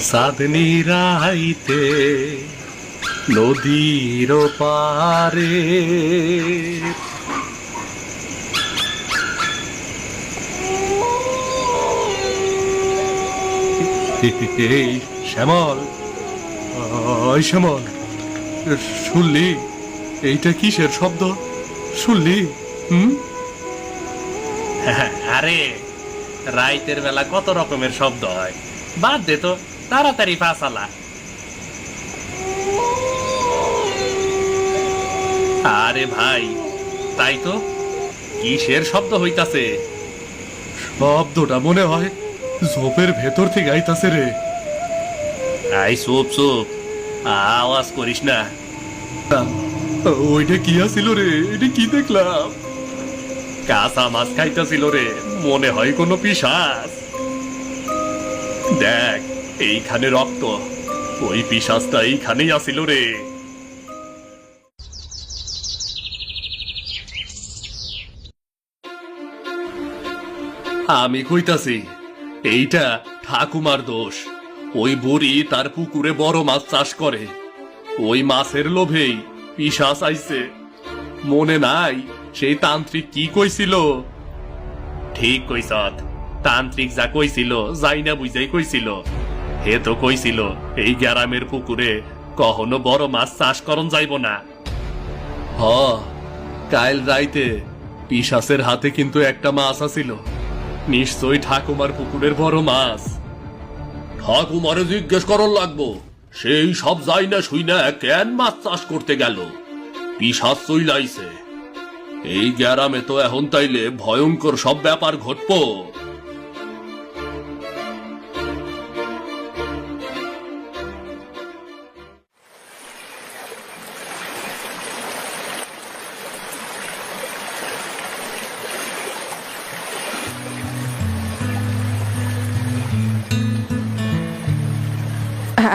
চাঁদনি রাইতে নদীর পারে এই শ্যামল, ওই শ্যামল, শুনলি? এইটা কিসের শব্দ শুনলি? আরে রাইতের বেলা কত রকমের শব্দ হয়, বাদ দে তো, তাড়াতাড়ি ফাঁসালা। আরে ভাই, তাই তো, কিসের শব্দ হইতাছে? শব্দটা মনে হয় ঝোপের ভেতর থেকে আইতাছে রে। আই চুপ চুপ, আওয়াজ করিস না। ওইটা কি আছিল রে? এটা কি দেখলাম? কাঁচা মাছ খাইতেছিল রে, মনে হয় কোনো পিশাচ। দেখ, এইখানে রক্ত, ওই পিশাচটা এইখানেই আসিল রে। আমি কইতাছি, এইটা ঠাকুমার দোষ। ওই বুড়ি তার পুকুরে বড় মাছ চাষ করে, ওই মাছের লোভেই পিশাচ আইছে। মনে নাই সেই তান্ত্রিক কি কইছিল? ঠিক কইছত, তান্ত্রিক যা কইছিল যাই না বুঝাই কইছিল। হে তো কইছিল এই গ্রামের পুকুরে কখনো বড় মাছ চাষ করন যাইব না। হ, কাল রাইতে পিশাচের হাতে কিন্তু একটা মাছ আছিল, নিশ্চয়ই ঠাকুমার পুকুরের বড় মাছ। ঠাকুমারে জিজ্ঞেস করন লাগবো, সেই সব যাই না শুই না কেন মাছ চাষ করতে গেল? পিশাচ চইলাইছে। এই গ্রামে তো এখন তাইলে ভয়ঙ্কর সব ব্যাপার ঘটবো।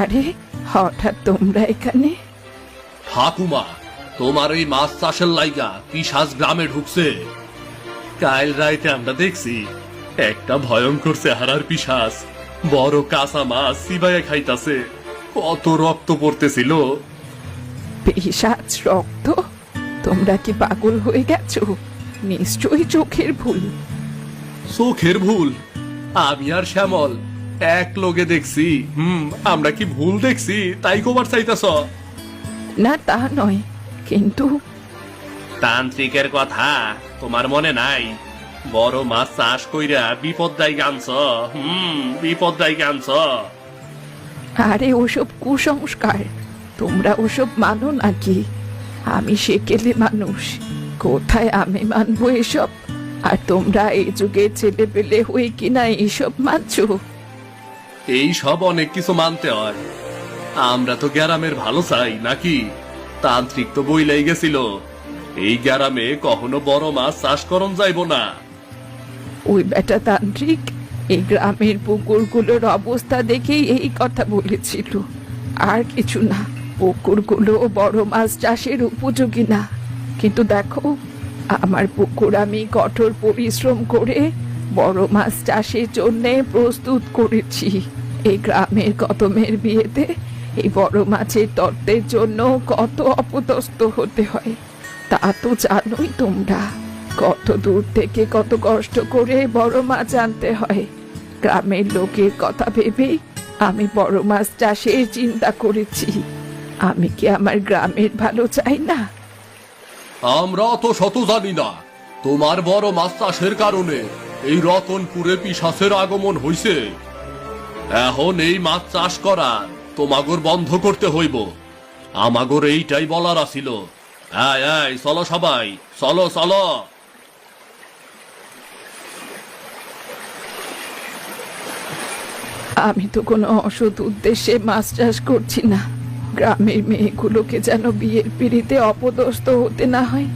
আরে হঠাৎ তোমরা এখানে? ঠাকুমা, তোমার এই মাছ চাষের লাইগা পিশাচ গ্রামে ঢুকছে। কাল রাইতে আমরা দেখছি একটা ভয়ঙ্কর চেহারার পিশাচ বড় কাঁচা মাছ চিবাইয়া খাইতাছে, কত রক্ত পড়তেছিল। পিশাচ রক্ত? তোমরা কি পাগল হয়ে গেছো? নিশ্চয়ই চোখের ভুল। চোখের ভুল? আমি আর শ্যামল এক লোকে দেখছি। আমরা কি ভুল দেখছি তাই কবার চাইতাছ? না তা নয়, কিন্তু তান্ত্রিকের কথা তোমার মনে নাই? বড় মাছ চাষ কইরা বিপদদায়ী গানছ। বিপদদায়ী গানছ। আরে ওসব কুসংস্কার, তোমরা ওসব মানো নাকি? আমি সেকেলে মানুষ, কোথায় আমি মানবো এসব? আর তোমরা এই যুগে ছেলে পেলে হয়ে কিনা এইসব মানছো? এই সব অনেক কিছু মানতে হয়, আমরা তো গ্রামের ভালো চাই নাকি? তান্ত্রিক তো বইলাই গেছিল এই গ্রামে কখনো বড় মাছ চাষ করন যাইব না। ওই বেটা তান্ত্রিক এই গ্রামের পুকুরগুলোর অবস্থা দেখেই এই কথা বলেছিল, আর কিছু না। পুকুরগুলো বড় মাছ চাষের উপযোগী না। কিন্তু দেখো, আমার পুকুর আমি কঠোর পরিশ্রম করে বড় মাছ চাষের জন্য প্রস্তুত করেছি। এই গ্রামের কত মেয়ের বিয়েতে এই বড় মাছের তত্ত্বের জন্য কত অপদস্থ হতে হয়, তা তো জানোই তোমরা। কত দূর থেকে কত কষ্ট করে বড় মাছ আনতে হয়। গ্রামের লোকের কথা ভেবেই আমি বড় মাছ চাষের চিন্তা করেছি। আমি কি আমার গ্রামের ভালো চাই না? আমরা অত শত জানি না। তোমার বড় মাছ চাষের কারণে এই রতনপুরে পিশাচের আগমন হইছে। এখন এই মাছ চাষ করা তোমাগর বন্ধ করতে হইব। আমাগর এইটাই বলার আছিল। আয় আয়, চলো সবাই, চলো চলো। আমি তো কোনো অসৎ উদ্দেশ্যে মাছ চাষ করছি না। গ্রামের মেয়েগুলোকে যেন বিয়ের পিড়িতে অপদস্থ হতে না হয়,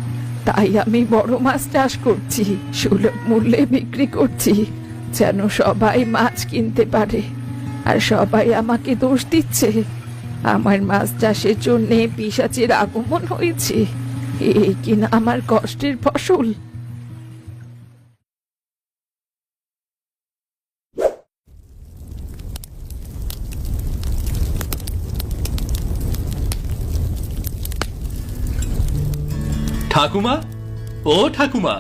তাই আমি বড় মাছ চাষ করছি, সুলভ মূল্যে বিক্রি করছি, যেন সবাই মাছ কিনতে পারে। আর সবাই আমাকে দোষ দিচ্ছে আমার মাছ চাষের জন্য পিশাচের আগমন হয়েছে। এই কিনা আমার কষ্টের ফসল। ঠাকুমা, ও ঠাকুমা।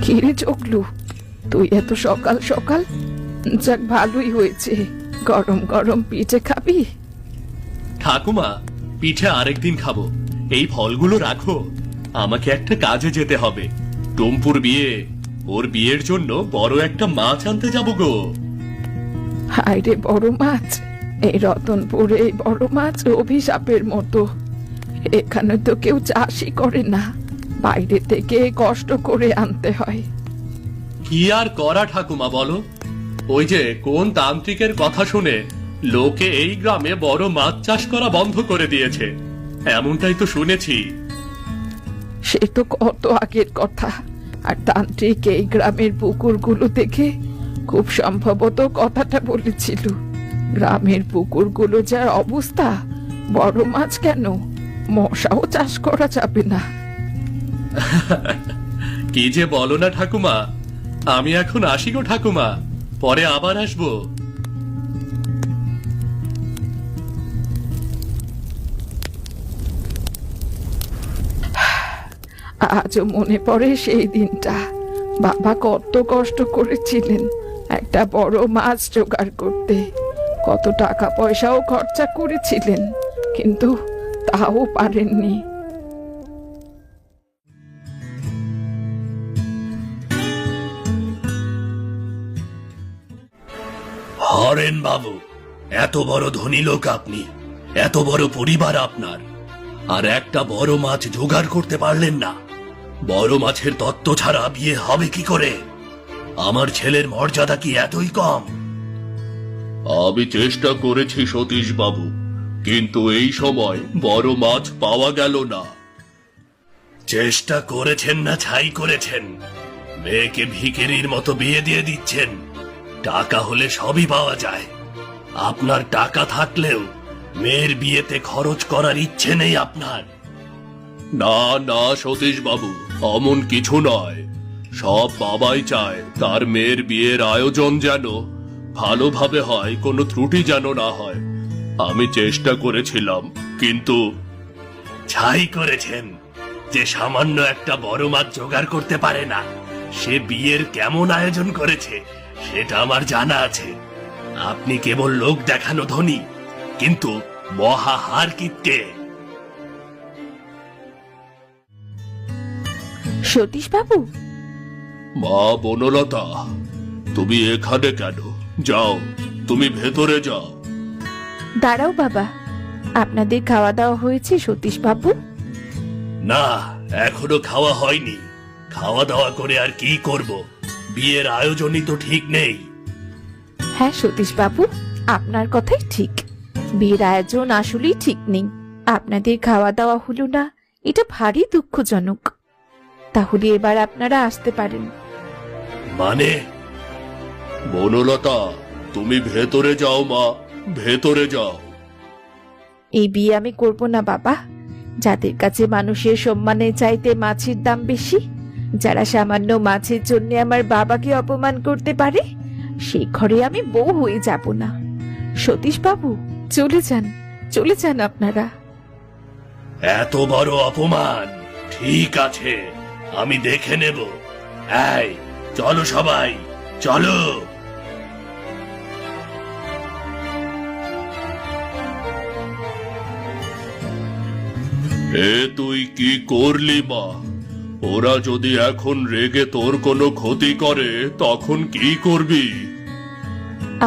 কিরে চকলু, তুই এত সকাল সকাল? যাক, ভালোই হয়েছে। গরম গরম পিঠে খাবি? ঠাকুমা, পিঠে আরেকদিন খাবো। এই ফলগুলো রাখো, আমাকে একটা কাজে যেতে হবে। টুম্পুর বিয়ে, ওর বিয়ের জন্য বড় একটা মাছ আনতে যাবো গো। হায় রে, বড় মাছ! এই রতনপুরে এই বড় মাছ অভিশাপের মতো। এখানে তো কেউ চাষই করে না, বাইরে থেকে কষ্ট করে আনতে হয়। কি আর করা ঠাকুমা বলো? ওই যে কোন তান্ত্রিকের কথা শুনে লোকে এই গ্রামে বড় মাছ চাষ করা বন্ধ করে দিয়েছে, এমনটাই তো শুনেছি। সে তো কত আগের কথা। আর তান্ত্রিক এই গ্রামের পুকুরগুলো দেখে খুব সম্ভবত কথাটা বলেছিল। গ্রামের পুকুরগুলো যা অবস্থা, বড় মাছ কেন, মশাও চাষ করা যাবে না। কি যে বলো না ঠাকুমা। আমি এখন আসি গো ঠাকুমা, পরে আবার আসবো। আজও মনে পড়ে সেই দিনটা। বাবা কত কষ্ট করেছিলেন একটা বড় মাছ জোগাড় করতে। কত টাকা পয়সাও খরচা করেছিলেন, কিন্তু তাও পারেননি। হরেন বাবু, এত বড় ধনী লোক আপনি, এত বড় পরিবার আপনার, আর একটা বড় মাছ জোগাড় করতে পারলেন না। বড় মাছের তত্ত্ব ছাড়া বিয়ে হবে কি করে? আমার ছেলের মর্যাদা কি এতই কম? আমি চেষ্টা করেছি সতীশ বাবু, কিন্তু এই সময় বড় মাছ পাওয়া গেল না। চেষ্টা করেছেন না ছাই করেছেন? মেয়েকে ভিখারির মতো বিয়ে দিয়ে দিচ্ছেন। টাকা হলে সবই পাওয়া যায়। আপনার টাকা থাকলেও মেয়ের বিয়েতে খরচ করার ইচ্ছে নেই আপনার। না না সতীশ বাবু, অমন কিছু নয়। সব বাবাই চায় তার মেয়ের বিয়ের আয়োজন যেন ভালোভাবে হয়, কোনো ত্রুটি যেন না হয়। আমি চেষ্টা করেছিলাম, কিন্তু ছাই করেছেন। যে সামান্য একটা বড় মাছ জোগাড় করতে পারে না, সে বিয়ের কেমন আয়োজন করেছে সেটা আমার জানা আছে। আপনি কেবল লোক দেখানো ধনী, কিন্তু মহা হার কিপ্টে। সতীশ বাবু, মা বনলতা, তুমি এখানে কেন? যাও, তুমি ভেতরে যাও। দাঁড়াও বাবা, আপনাদের খাওয়া দাওয়া হয়েছে সতীশ বাবু? না, এখনো খাওয়া হয়নি। খাওয়া দাওয়া করে আর কি করব? বিয়ের আয়োজনই তো ঠিক নেই। হ্যাঁ সতীশ বাবু, আপনার কথাই ঠিক। বিয়ের আয়োজন আসলেই ঠিক নেই। আপনাদের খাওয়া দাওয়া হলো না, এটা ভারী দুঃখজনক। তাহলে এবার আপনারা আসতে পারেন। মানে? বনলতা, তুমি ভেতরে যাও মা, ভেতরে যাও। এই বিয়ে আমি করব না বাবা। যাদের কাছে মানুষের সম্মানের চাইতে মাছের দাম বেশি, যারা সামান্য মাছের জন্য আমার বাবাকে অপমান করতে পারে, সেই ঘরে আমি বউ হয়ে যাব না। সতীশ বাবু, চলে যান, চলে যান আপনারা। এত বড় অপমান? ঠিক আছে, আমি দেখে নেব। এই, চলো সবাই, চলো। এ তুই কি করলি মা? ওরা যদি এখন রেগে তোর কোনো ক্ষতি করে, তখন কি করবি?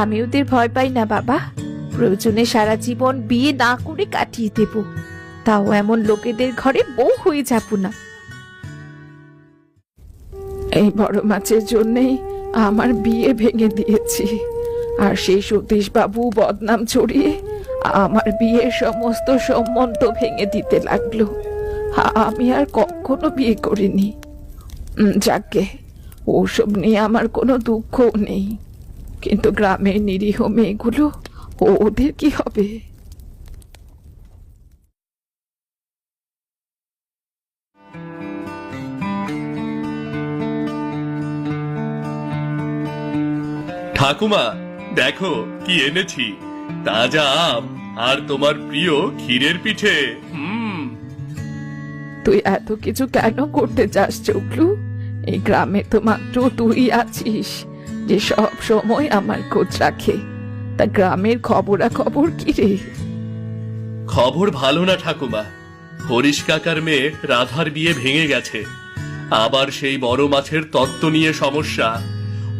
আমি ওদের ভয় পাই না বাবা। প্রয়োজনে সারা জীবন বিয়ে না করে কাটিয়ে দেব, তাও এমন লোকেদের ঘরে বউ হয়ে যাব না। এই বড় মাছের জন্যই আমার বিয়ে ভেঙে দিয়েছি, আর সেই সতীশ বাবু বদনাম ছড়িয়ে আমার বিয়ের সমস্ত সম্বন্ধ ভেঙে দিতে লাগলো। আমি আর কখনো বিয়ে করিনি। যাকে, ওসব নিয়ে আমার কোনো দুঃখও নেই, কিন্তু গ্রামের নিরীহ মেয়েগুলো, ওদের কি হবে? ঠাকুমা, দেখো কি এনেছি। তাজা আম আর তোমার প্রিয় ক্ষীরের পিঠে। তুই এত কিছু কেন করতে চাস চুকলু? এই গ্রামে তো মাত্র তুই আছিস যে সব সময় আমার খোঁজ রাখে। তা গ্রামের খবরাখবর কি রে? খবর ভালো না ঠাকুমা। হরিশ কাকার মেয়ে রাধার বিয়ে ভেঙে গেছে। আবার সেই বড় মাছের তত্ত্ব নিয়ে সমস্যা।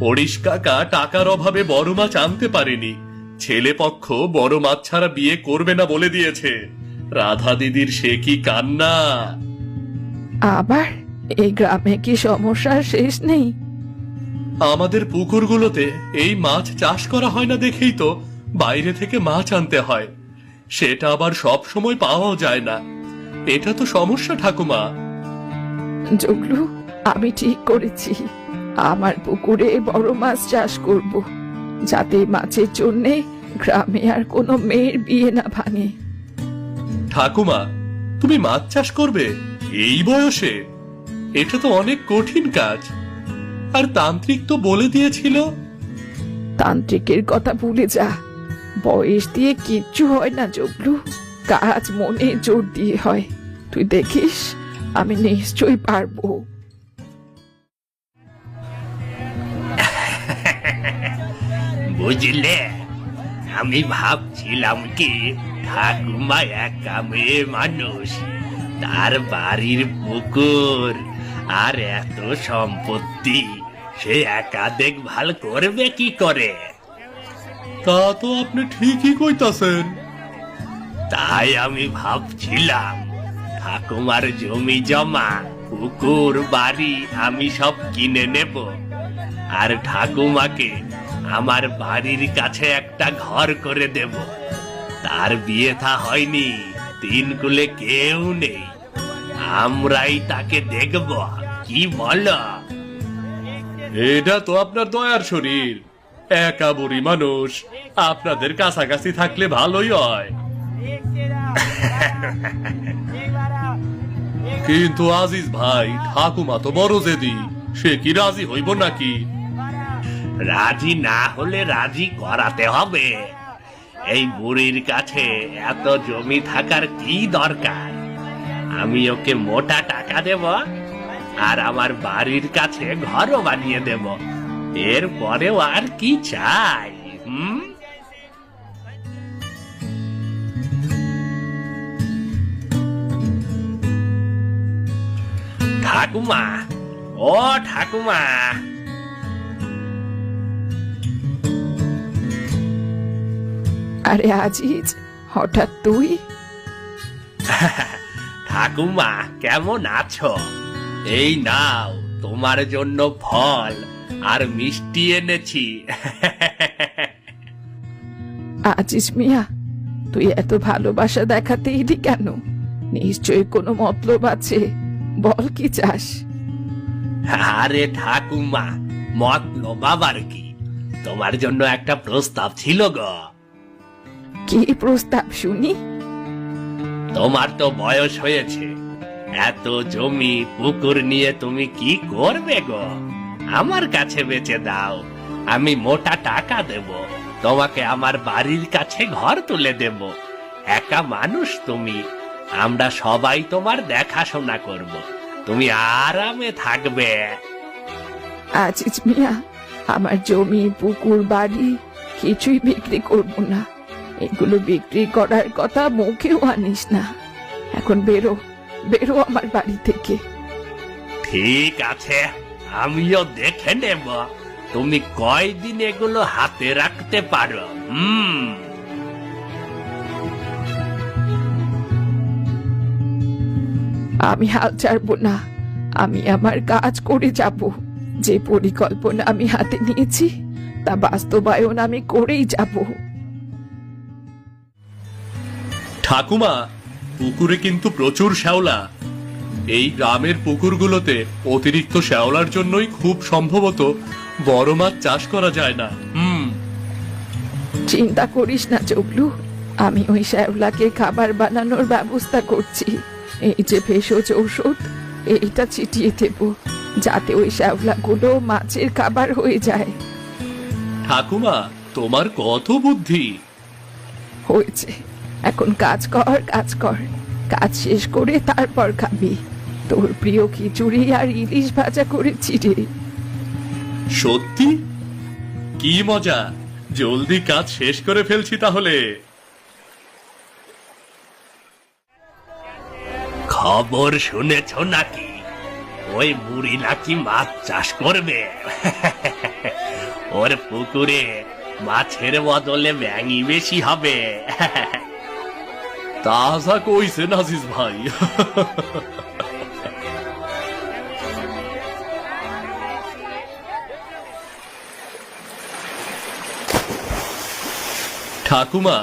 হরিশ কাকা টাকার অভাবে বড় মাছ আনতে পারেনি। ছেলে পক্ষ বড় মাছ ছাড়া বিয়ে করবে না বলে দিয়েছে। রাধা দিদির সে কি কান্না! আবার এই গ্রামে কি সমস্যার শেষ নেই? আমাদের পুকুরগুলোতে এই মাছ চাষ করা হয় না দেখেই তো বাইরে থেকে মাছ আনতে হয়। সেটা আবার সব সময় পাওয়াও যায় না। এটা তো সমস্যা ঠাকুমা। জগলু, আমি ঠিক করেছি আমার পুকুরে বড় মাছ চাষ করব, যাতে মাছের জন্যে গ্রামে আর কোনো মেয়ের বিয়ে না ভাঙে। ঠাকুমা, তুমি মাছ চাষ করবে এই বয়সে? এটা তো অনেক কঠিন কাজ। আর তান্ত্রিক তো বলে দিয়েছিল। তান্ত্রিকের কথা ভুলে যা। বয়স দিয়ে কিচ্ছু হয় না জগলু, কাজ মনে জোর দিয়ে হয়। তুই দেখিস, আমি নিশ্চয়ই পারবো। বুঝলে, আমি ভাবছিলাম কি ঠাকুমা একা মেয়ে মানুষ, তার বাড়ির পুকুর আর এত সম্পত্তি, সে একা দেখভাল করবে কি করে? তা তো আপনি ঠিকই কইতাছেন। তাই আমি ভাবছিলাম ঠাকুমার জমি জমা, পুকুর, বাড়ি আমি সব কিনে নেব, আর ঠাকুমাকে আমার বাড়ির কাছে একটা ঘর করে দেব। তার বিয়ে থা হয়নি, তিন কুলে কেউ নেই, আমরাই তাকে দেখব। কি বলো? এটা তো আপনার দয়ার শরীর। একা বুড়ি মানুষ, আপনাদের কাছাকাছি থাকলে ভালোই হয়। কিন্তু আজিজ ভাই, ঠাকুমা তো বড় জেদি, সে কি রাজি হইব নাকি? রাজি না হলে রাজি করাতে হবে। এই বুড়ির কাছে এত জমি থাকার কি দরকার? আমি ওকে মোটা টাকা দেব, আর আমার বাড়ির কাছে ঘরও বানিয়ে দেব। এরপরেও আর কি চাই? ঠাকুমা, ও ঠাকুমা! আরে আজিজ, হঠাৎ তুই? ঠাকুমা, কেমন আছো? এই নাও, তোমার জন্য ফল আর মিষ্টি এনেছি। আজিজ মিয়া, তুই এত ভালোবাসা দেখাতে এলি কেন? নিশ্চয়ই কোনো মতলব আছে, বল কি চাস? আরে ঠাকুমা, মতলব আবার কি? তোমার জন্য একটা প্রস্তাব ছিল গো। কি প্রস্তাব শুনি? তোমার তো বয়স হয়েছে, এত জমি পুকুর নিয়ে তুমি কি করবে গো? আমার কাছে বেচে দাও, আমি মোটা টাকা দেব, তোমাকে আমার বাড়ির কাছে ঘর তুলে দেব। একা মানুষ তুমি, আমরা সবাই তোমার দেখাশোনা করব, তুমি আরামে থাকবে। আজিজ মিয়া, আমার জমি, পুকুর, বাড়ি কিছুই বিক্রি করব না। এগুলো বিক্রি করার কথা মুখেও আনিস না। এখন বেরো, বেরো আমার বাড়ি থেকে। ঠিক আছে, আমিও দেখে নেব তুমি কয়দিন এগুলো হাতে রাখতে পারো। আমি হাল ছাড়বো না, আমি আমার কাজ করে যাব। যে পরিকল্পনা আমি হাতে নিয়েছি তা বাস্তবায়ন আমি করেই যাব। ঠাকুমা, পুকুরে কিন্তু প্রচুর শ্যাওলা। এই গ্রামের পুকুরগুলোতে অতিরিক্ত শ্যাওলার জন্যই খুব সম্ভবত বড় মাছ চাষ করা যায় না। চিন্তা করিস না জগলু, আমি ওই শ্যাওলাকে খাবার বানানোর ব্যবস্থা করছি। এই যে ভেষজ ঔষধ, এইটা ছিটিয়ে দেব, যাতে ওই শ্যাওলাগুলো মাছের খাবার হয়ে যায়। ঠাকুমা, তোমার কত বুদ্ধি! হয়েছে, এখন কাজ কর, কাজ কর। কাজ শেষ করে তারপর খাবি। তোর প্রিয় খিচুড়ি আর ইলিশ ভাজা করেছি রে। সত্যি? কি মজা! জলদি কাজ শেষ করে ফেলছি তাহলে। খবর শুনেছ নাকি? ওই বুড়ি নাকি মাছ চাষ করবে। ওর পুকুরে মাছের বদলে ব্যাঙি বেশি হবে। তাজা কইছে নাজিস ভাই। ঠাকুমা,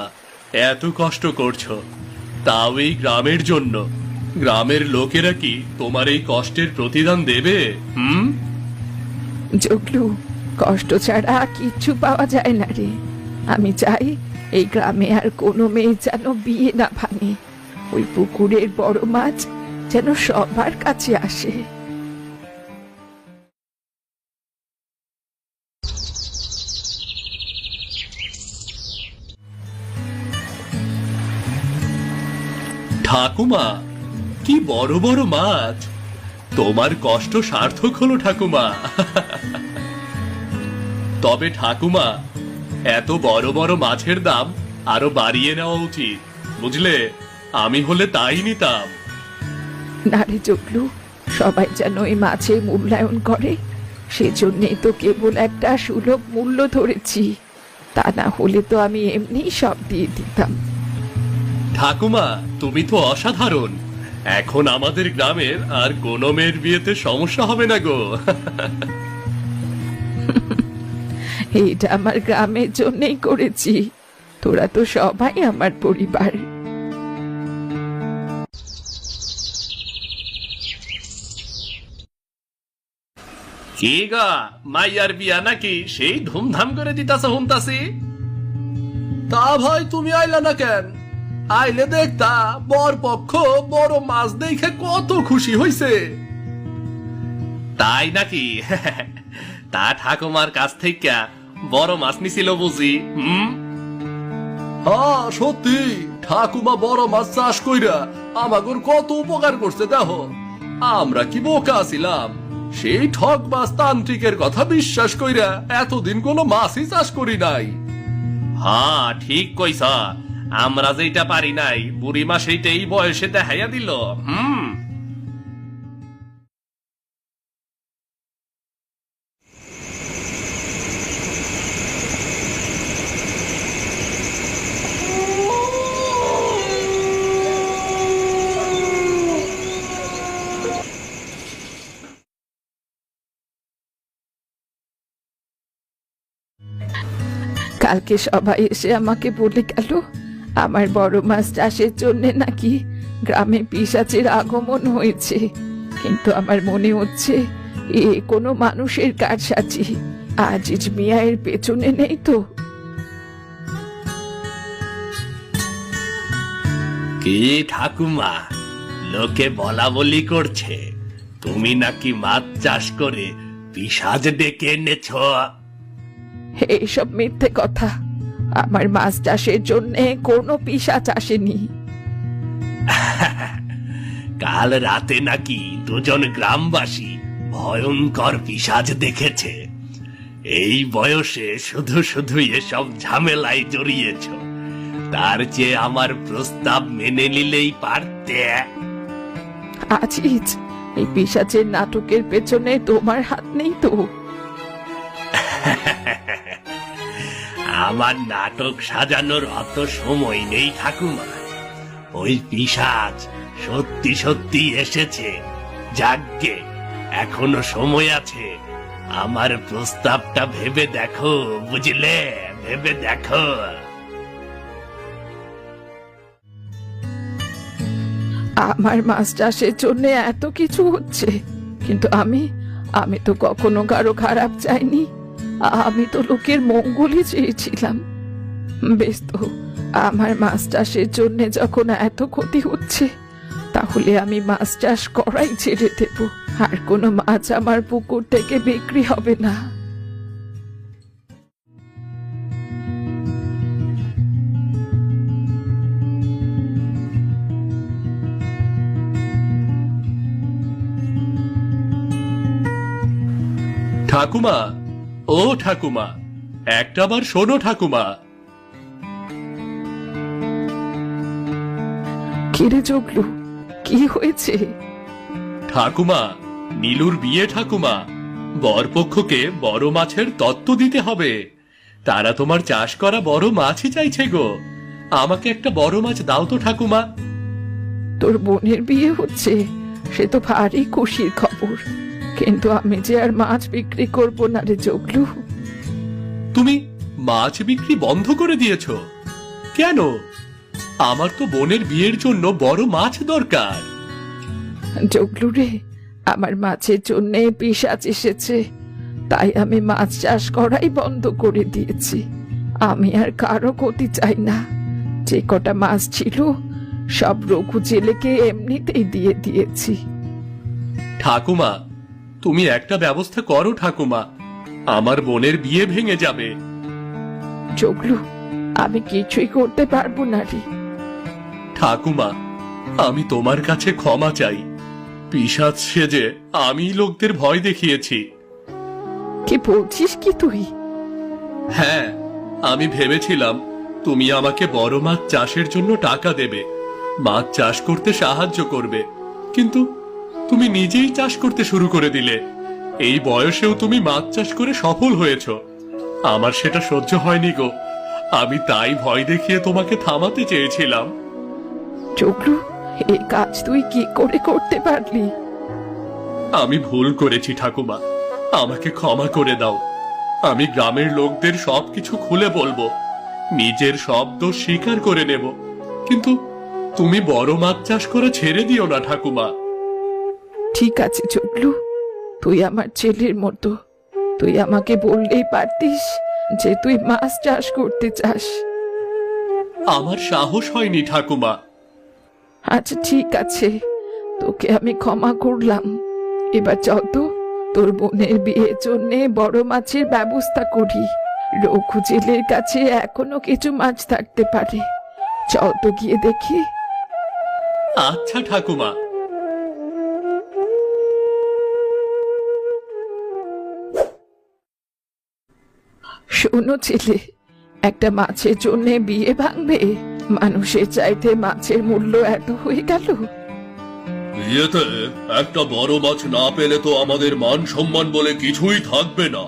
এত কষ্ট করছো, তাও এই গ্রামের জন্য। গ্রামের লোকেরা কি তোমার এই কষ্টের প্রতিদান দেবে? জগলু, কষ্ট ছাড়া কিচ্ছু পাওয়া যায় না রে। আমি চাই এই গ্রামে আর কোনো মেয়ে যেন বিয়ে না ভাঙে। ওই পুকুরের বড় মাছ যেন সবার কাছে আসে। ঠাকুমা, কি বড় বড় মাছ! তোমার কষ্ট সার্থক হলো ঠাকুমা। তবে ঠাকুমা, এত বড় বড় মাছের দাম আরো বাড়িয়ে নেওয়া উচিত, বুঝলে? আমি হলে তাই নিতাম। না রে জগলু, সবাই যেন এই মাছের মূল্যায়ন করে, সেজন্যই তো কেবল একটা সুলভ মূল্য ধরেছি। তা না হলে তো আমি এমনি সব দিয়ে দিতাম। ঠাকুমা, তুমি তো অসাধারণ। এখন আমাদের গ্রামের আর কোনো মেয়ের বিয়েতে সমস্যা হবে না গো। এইটা আমার গ্রামের জন্যই করেছি। তোরা তো সবাই আমার পরিবার। কি গা, মাইয়ার বিয়া নাকি সেই ধুমধাম করে দিতাছ হুমতাছি? তা ভাই, তুমি আইলা না কেন? আইলে দেখতা বর পক্ষ বড় মাছ দেখে কত খুশি হইছে। তাই নাকি? তা ঠাকুমার কাছ থেকে বড় মাছ নিছিল বুঝি? হ্যাঁ সত্যি, ঠাকুমা বড় মাছ চাষ কইরা আমাগর কত উপকার করছে দেখো। আমরা কি বোকা ছিলাম? সেই ঠকবাজ তান্ত্রিকের কথা বিশ্বাস কইরা এতদিন কোনো মাছই চাষ করি নাই। হ্যাঁ ঠিক কইছ, আমরা যেটা পারি নাই বুড়িমা সেইটাই বয়সে দেখাইয়া দিল। কালকে সবাই এসে আমাকে বলে গেল আমার বড় মাছ চাষের জন্য নাকি গ্রামে পিশাচের আগমন হয়েছে। কিন্তু আমার মনে হচ্ছে এ কোনো মানুষের কারসাজি। আজিজ মিয়া এর পেছনে নেই তো? কি ঠাকুমা, লোকে বলা বলি করছে তুমি নাকি মাছ চাষ করে পিশাচ ডেকে এনেছ। এইসব মিথ্যে কথা। আমার মাছ চাষের জন্য কোনো পিশাচ আসেনি। কাল রাতে নাকি দুজন গ্রামবাসী ভয়ঙ্কর পিশাচ দেখেছে। এই বয়সে শুধু শুধু এসব ঝামেলায় জড়িয়েছ। তার চেয়ে আমার প্রস্তাব মেনে নিলেই পারতে। আজিজ, এই পিশাচের নাটকের পেছনে তোমার হাত নেই তো? আমার নাটক সাজানোর অত সময় নেই ঠাকুমা। ওই পিশাচ সত্যি সত্যি এসেছে। যাগ্গে, এখনো সময় আছে। আমার প্রস্তাবটা ভেবে দেখো, বুঝলে? ভেবে দেখো। আমার মাছ চাষের জন্য এত কিছু হচ্ছে, কিন্তু আমি তো কখনো কারো খারাপ চাইনি। আমি তো লোকের মঙ্গলই চেয়েছিলাম। বেশ তো, আমার মাছ চাষের জন্য যখন এত ক্ষতি হচ্ছে, তাহলে আমি মাছ চাষ করাই ছেড়ে দেব। আর কোনো মাছ আমার পুকুর থেকে বিক্রি হবে না। ঠাকুমা, ও ঠাকুমা, একটাবার শোনো ঠাকুমা। কিরে জগলু, কি হয়েছে? ঠাকুমা, নীলুর বিয়ে ঠাকুমা। বরপক্ষকে বড় মাছের তত্ত্ব দিতে হবে। তারা তোমার চাষ করা বড় মাছই চাইছে গো। আমাকে একটা বড় মাছ দাও তো ঠাকুমা। তোর বোনের বিয়ে হচ্ছে, সে তো ভারী খুশির খবর। কিন্তু আমি যে আর মাছ বিক্রি করবো না রে জগলু। তুমি মাছ বিক্রি বন্ধ করে দিয়েছো কেন? আমার তো বোনের বিয়ের জন্য বড় মাছ দরকার। জগলু রে, আমার মাছের জন্য পিশাচ এসেছে, তাই আমি মাছ চাষ করাই বন্ধ করে দিয়েছি। আমি আর কারো ক্ষতি চাই না। যে কটা মাছ ছিল সব রঘু জেলেকে এমনিতেই দিয়ে দিয়েছি। ঠাকুমা, তুমি একটা ব্যবস্থা করো ঠাকুমা, আমার বোনের বিয়ে ভেঙে যাবে। জগলু, আমি কিছুই করতে পারবো না রে। ঠাকুমা, আমি তোমার কাছে ক্ষমা চাই। পিশাচ সেজে আমি লোকদের ভয় দেখিয়েছি। কি বলছিস কি তুই? হ্যাঁ, আমি ভেবেছিলাম তুমি আমাকে বড় মাছ চাষের জন্য টাকা দেবে, মাছ চাষ করতে সাহায্য করবে, কিন্তু তুমি নিজেই চাষ করতে শুরু করে দিলে। এই বয়সেও তুমি মাছ চাষ করে সফল হয়েছ। আমার সেটা সহ্য হয়নি গো। আমি তাই ভয় দেখিয়ে তোমাকে থামাতে চেয়েছিলাম। জগলু, এই কাজ তুই কি করে করতে পারলি? আমি ভুল করেছি ঠাকুমা, আমাকে ক্ষমা করে দাও। আমি গ্রামের লোকদের সবকিছু খুলে বলবো, নিজের সব দোষ স্বীকার করে নেব। কিন্তু তুমি বড় মাছ চাষ করা ছেড়ে দিও না ঠাকুমা। ঠিক আছে জগলু, তুই আমার ছেলের মতো। তুই আমাকে বললেই পারতিস যে তুই মাছ চাষ করতে চাস। আমার সাহস হয়নি ঠাকুমা। আচ্ছা ঠিক আছে, তোকে আমি ক্ষমা করলাম। এবার চল তো, তোর বোনের বিয়ের জন্য বড় মাছের ব্যবস্থা করি। রঘু জেলের কাছে এখনো কিছু মাছ থাকতে পারে। চল তো গিয়ে দেখি। আচ্ছা ঠাকুমা। শোনো ছেলে, একটা মাছের জন্য বিয়ে ভাঙবে? মানুষের চাইতে মাছের মূল্য এত হয়ে গেল। বিয়েতে একটা বড় মাছ না পেলে তো আমাদের মান সম্মান বলে কিছুই থাকবে না।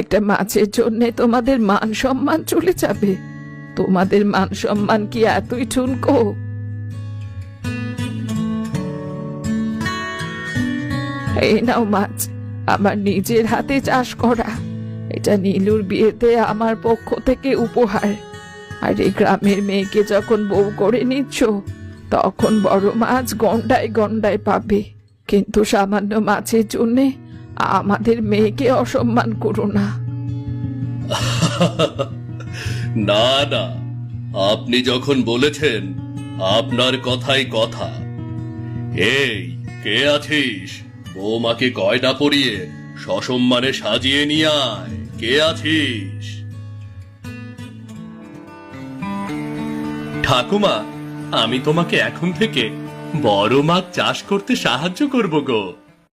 একটা মাছের জন্য তোমাদের মান সম্মান চলে যাবে? তোমাদের মান সম্মান কি এতই ঠুনকো? এই নাও মাছ, আমার নিজের হাতে চাষ করা। এটা নীলুর বিয়েতে আমার পক্ষ থেকে উপহার। আর এই গ্রামের মেয়েকে যখন বউ করে নিচ্ছ, তখন বড় মাছ গন্ডায় গন্ডায় পাবে। কিন্তু সামান্য মাছের জন্য আমাদের মেয়েকে অসম্মান করো না। না না, আপনি যখন বলেছেন আপনার কথাই কথা। এই, কে আছিস? বৌমাকে গয়না পরিয়ে সসম্মানে সাজিয়ে নিয়ে আয়। কে আছিস? ঠাকুমা, আমি তোমাকে এখন থেকে বড় মাছ চাষ করতে সাহায্য করব গো।